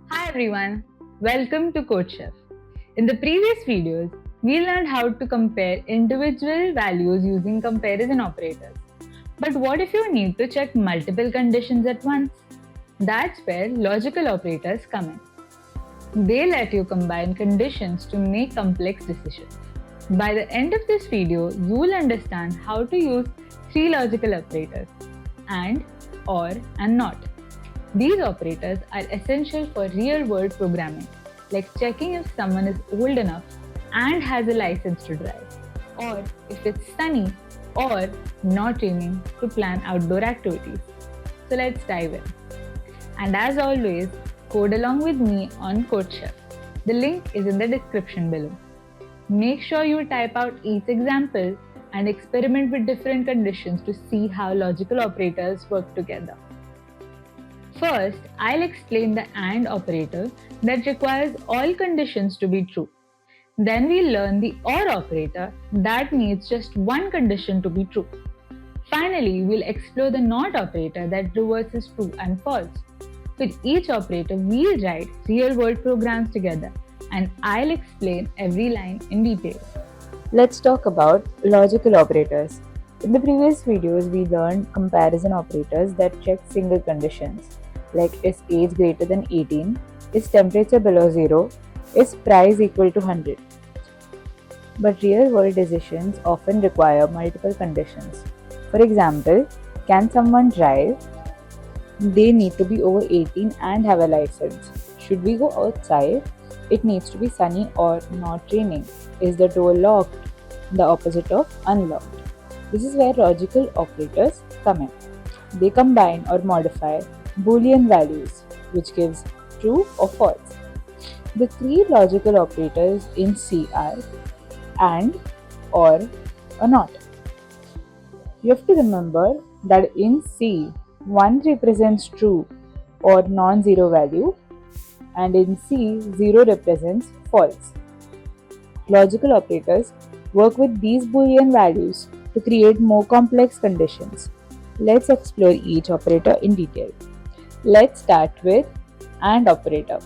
Hi everyone, welcome to CodeChef. In the previous videos, we learned how to compare individual values using comparison operators. But what if you need to check multiple conditions at once? That's where logical operators come in. They let you combine conditions to make complex decisions. By the end of this video, you will understand how to use three logical operators: and, or, and not. These operators are essential for real-world programming, like checking if someone is old enough and has a license to drive, or if it's sunny, or not raining to plan outdoor activities. So let's dive in. And as always, code along with me on CodeChef. The link is in the description below. Make sure you type out each example and experiment with different conditions to see how logical operators work together. First, I'll explain the AND operator that requires all conditions to be true. Then we'll learn the OR operator that needs just one condition to be true. Finally, we'll explore the NOT operator that reverses true and false. With each operator, we'll write real-world programs together, and I'll explain every line in detail. Let's talk about logical operators. In the previous videos, we learned comparison operators that check single conditions, like is age greater than 18, is temperature below 0, is price equal to 100. But real-world decisions often require multiple conditions. For example, can someone drive? They need to be over 18 and have a license. Should we go outside? It needs to be sunny or not raining. Is the door locked? The opposite of unlocked. This is where logical operators come in. They combine or modify Boolean values, which gives true or false. The three logical operators in C are and, or not. You have to remember that in C, 1 represents true or non-zero value, and in C, 0 represents false. Logical operators work with these Boolean values to create more complex conditions. Let's explore each operator in detail. Let's start with AND operator,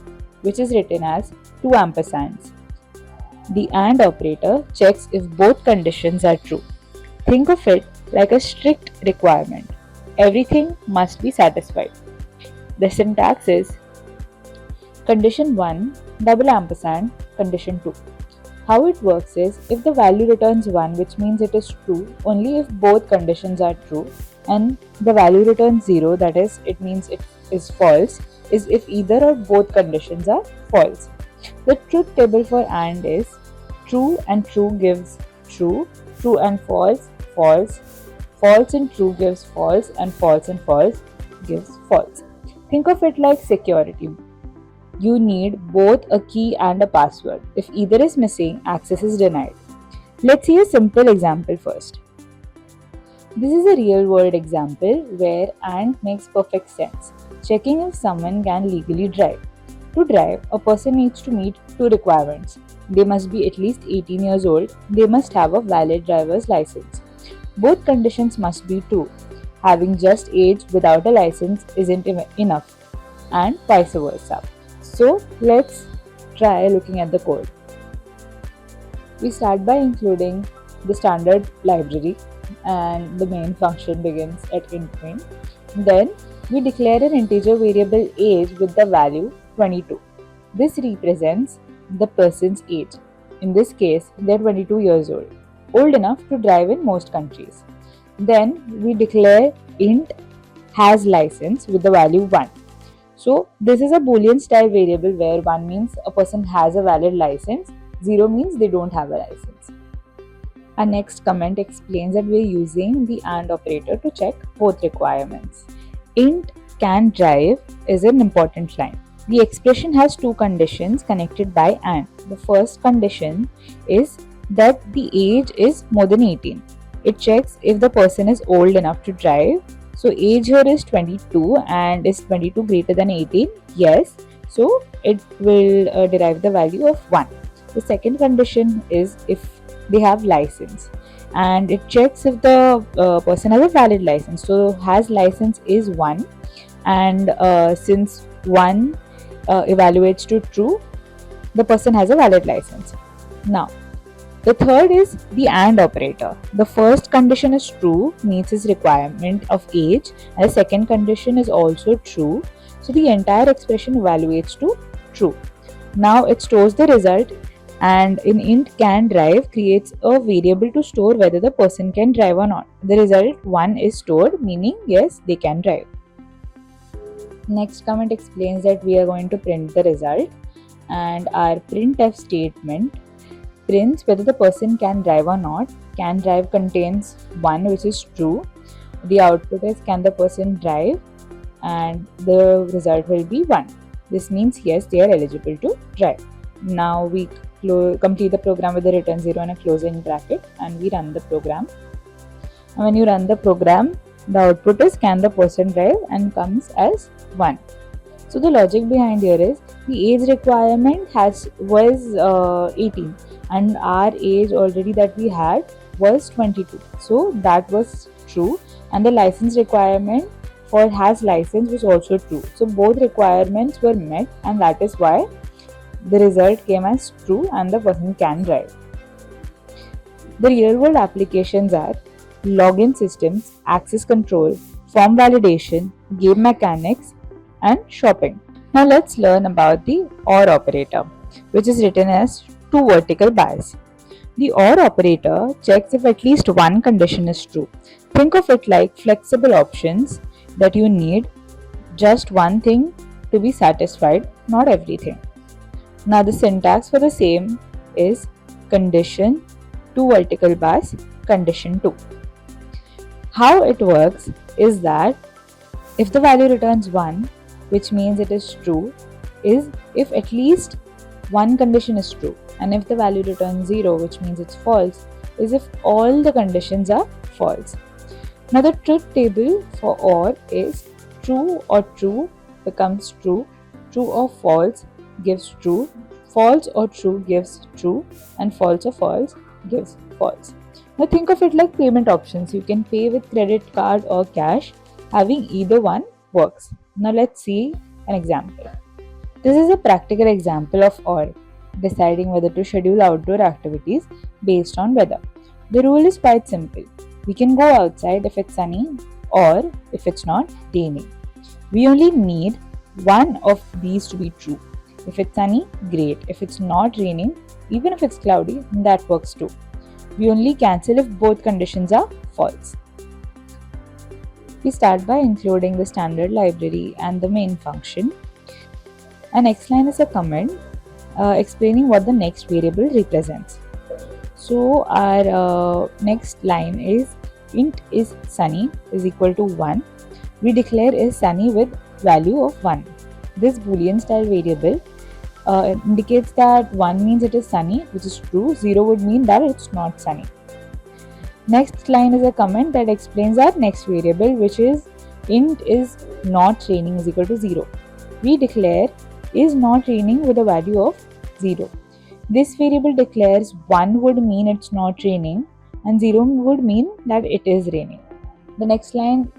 which is written as two ampersands. The AND operator checks if both conditions are true. Think of it like a strict requirement. Everything must be satisfied. The syntax is condition 1 double ampersand condition 2. How it works is if the value returns 1, which means it is true only if both conditions are true, and the value returns 0, that is, it means it is false, is if either or both conditions are false. The truth table for AND is true and true gives true, true and false, false, false and true gives false, and false gives false. Think of it like security. You need both a key and a password. If either is missing, access is denied. Let's see a simple example first. This is a real-world example where AND makes perfect sense, checking if someone can legally drive. To drive, a person needs to meet two requirements. They must be at least 18 years old. They must have a valid driver's license. Both conditions must be true. Having just age without a license isn't enough, and vice versa. So let's try looking at the code. We start by including the standard library, and the main function begins at int main. Then we declare an integer variable age with the value 22. This represents the person's age. In this case, they are 22 years old enough to drive in most countries. Then we declare int has license with the value 1. So this is a Boolean style variable where 1 means a person has a valid license, 0 means they don't have a license. Our next comment explains that we're using the AND operator to check both requirements. Int can drive is an important line. The expression has two conditions connected by AND. The first condition is that the age is more than 18. It checks if the person is old enough to drive. So age here is 22, and is 22 greater than 18? Yes. So it will derive the value of 1. The second condition is if they have license. and it checks if the person has a valid license. So has license is 1, and since 1 evaluates to true, the person has a valid license. Now the third is the AND operator. The first condition is true, meets its requirement of age, and the second condition is also true. So the entire expression evaluates to true. Now it stores the result, and in int can drive creates a variable to store whether the person can drive or not. The result 1 is stored, meaning yes, they can drive. Next comment explains that we are going to print the result, and our printf statement prints whether the person can drive or not. Can drive contains 1, which is true. The output is can the person drive, and the result will be 1. This means yes, they are eligible to drive. Now we complete the program with the return 0 and a closing bracket, and we run the program. And when you run the program, the output is can the person drive and comes as 1. So the logic behind here is the age requirement was 18, and our age already that we had was 22. So that was true, and the license requirement for has license was also true. So both requirements were met, and that is why the result came as true and the person can drive. The real world applications are login systems, access control, form validation, game mechanics, and shopping. Now let's learn about the OR operator, which is written as two vertical bars. The OR operator checks if at least one condition is true. Think of it like flexible options that you need just one thing to be satisfied, not everything. Now the syntax for the same is condition, two vertical bars, condition 2. How it works is that if the value returns 1, which means it is true, is if at least one condition is true, and if the value returns 0, which means it's false, is if all the conditions are false. Now the truth table for OR is true or true becomes true, true or false gives true, false or true gives true, and false or false gives false. Now think of it like payment options. You can pay with credit card or cash. Having either one works. Now let's see an example. This is a practical example of OR, deciding whether to schedule outdoor activities based on weather. The rule is quite simple. We can go outside if it's sunny or if it's not raining. We only need one of these to be true. If it's sunny, great. If it's not raining, even if it's cloudy, that works too. We only cancel if both conditions are false. We start by including the standard library and the main function. Our next line is a comment explaining what the next variable represents. So our next line is int is sunny is equal to 1. We declare is sunny with value of 1. This boolean style variable indicates that 1 means it is sunny, which is true. 0 would mean that it's not sunny. Next line is a comment that explains our next variable, which is int is not raining is equal to 0. We declare is not raining with a value of 0. This variable declares 1 would mean it's not raining and 0 would mean that it is raining. The next line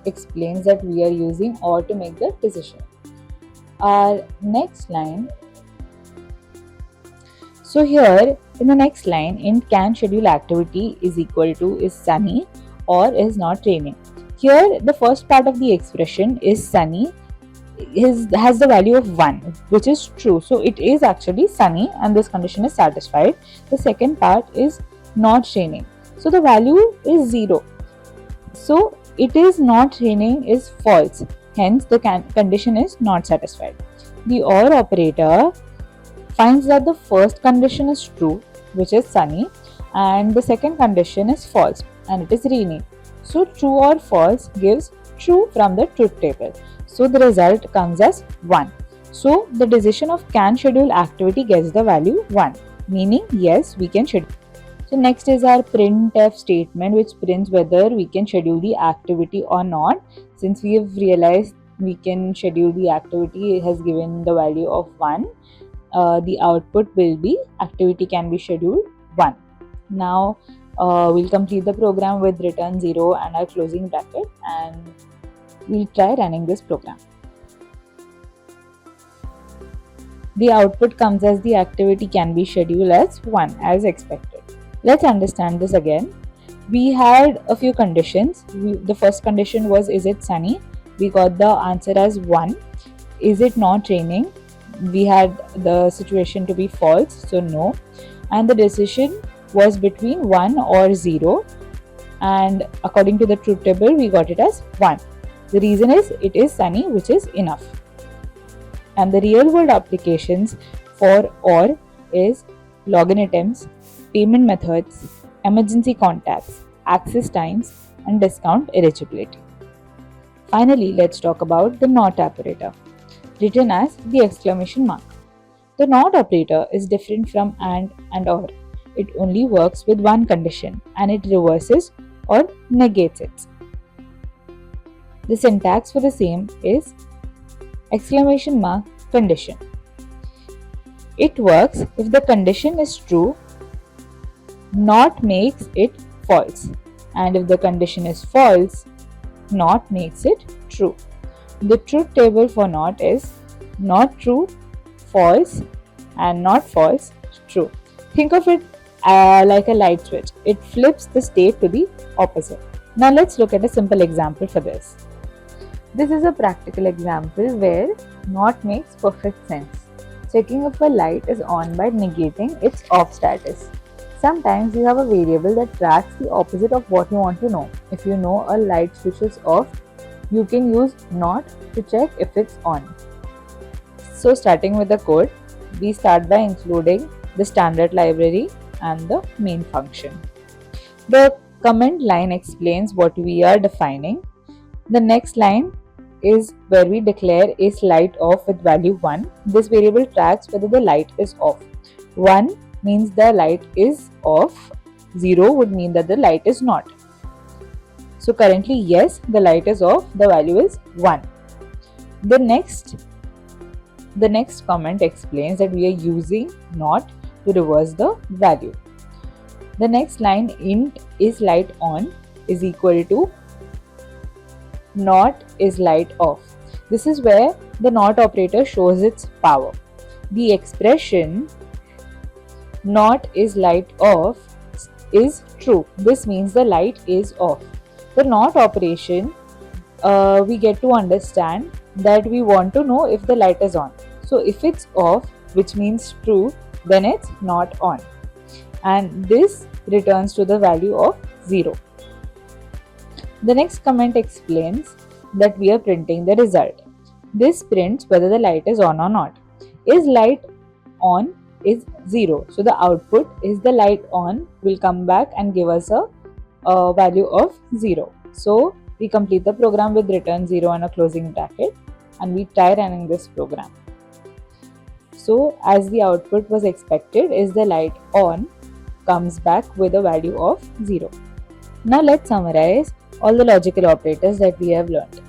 explains that we are using OR to make the decision. Our next line, so here in the next line, int can schedule activity is equal to is sunny or is not raining. Here the first part of the expression is sunny has the value of 1, which is true. So it is actually sunny and this condition is satisfied. The second part is not raining. So the value is 0. So it is not raining is false. Hence the condition is not satisfied. The OR operator finds that the first condition is true, which is sunny, and the second condition is false, and it is raining. So true or false gives true from the truth table. So the result comes as 1. So the decision of can schedule activity gets the value 1, meaning yes, we can schedule. So next is our printf statement, which prints whether we can schedule the activity or not. Since we have realized we can schedule the activity, it has given the value of 1. The output will be activity can be scheduled 1. Now We'll complete the program with return 0 and our closing bracket, and we'll try running this program. The output comes as the activity can be scheduled as 1 as expected. Let's understand this again. We had a few conditions. The first condition was, is it sunny? We got the answer as 1. Is it not raining? We had the situation to be false, so no. And the decision was between 1 or 0, and according to the truth table we got it as 1. The reason is it is sunny, which is enough. And the real world applications for OR is login items, payment methods, emergency contacts, access times, and discount eligibility. Finally, let's talk about the NOT operator, written as the exclamation mark. The NOT operator is different from and OR. It only works with one condition and it reverses or negates it. The syntax for the same is exclamation mark condition. It works if the condition is true, NOT makes it false, and if the condition is false, NOT makes it true. The truth table for NOT is not true, false, and not false, true. Think of it like a light switch. It flips the state to the opposite. Now let's look at a simple example for this. This is a practical example where NOT makes perfect sense. Checking if a light is on by negating its off status. Sometimes you have a variable that tracks the opposite of what you want to know. If you know a light switch is off, you can use NOT to check if it's on. So starting with the code, we start by including the standard library and the main function. The comment line explains what we are defining. The next line is where we declare is light off with value 1. This variable tracks whether the light is off. 1 means the light is off, 0 would mean that the light is not. So currently, yes, the light is off, the value is 1. The next comment explains that we are using NOT to reverse the value. The next line, int is light on, is equal to NOT is light off. This is where the NOT operator shows its power. The expression NOT is light off is true. This means the light is off. The NOT operation, we get to understand that we want to know if the light is on. So if it's off, which means true, then it's not on. And this returns to the value of 0. The next comment explains that we are printing the result. This prints whether the light is on or not. Is light on is 0. So the output is the light on will come back and give us a value of 0. So we complete the program with return 0 and a closing bracket, and we try running this program. So as the output was expected is the light on comes back with a value of 0. Now let's summarize all the logical operators that we have learned.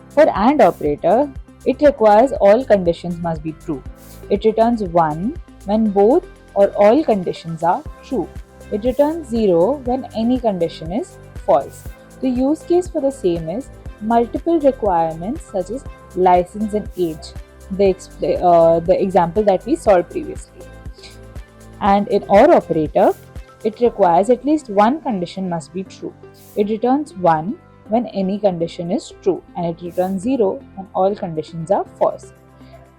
For AND operator, it requires all conditions must be true. It returns 1 when both or all conditions are true. It returns 0 when any condition is false. The use case for the same is multiple requirements such as license and age, the example that we solved previously. And in OR operator, it requires at least one condition must be true. It returns 1 when any condition is true, and it returns 0 when all conditions are false.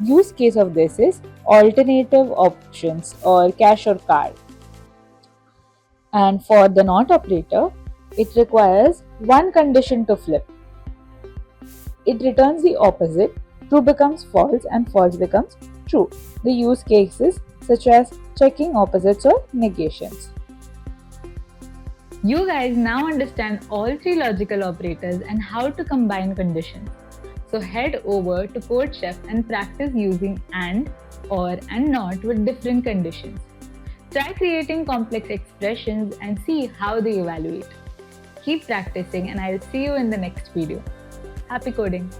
Use case of this is alternative options or cash or card. And for the NOT operator, it requires one condition to flip. It returns the opposite. True becomes false and false becomes true. The use cases such as checking opposites or negations. You guys now understand all three logical operators and how to combine conditions. So head over to CodeChef and practice using AND, OR and NOT with different conditions. Try creating complex expressions and see how they evaluate. Keep practicing and I'll see you in the next video. Happy coding!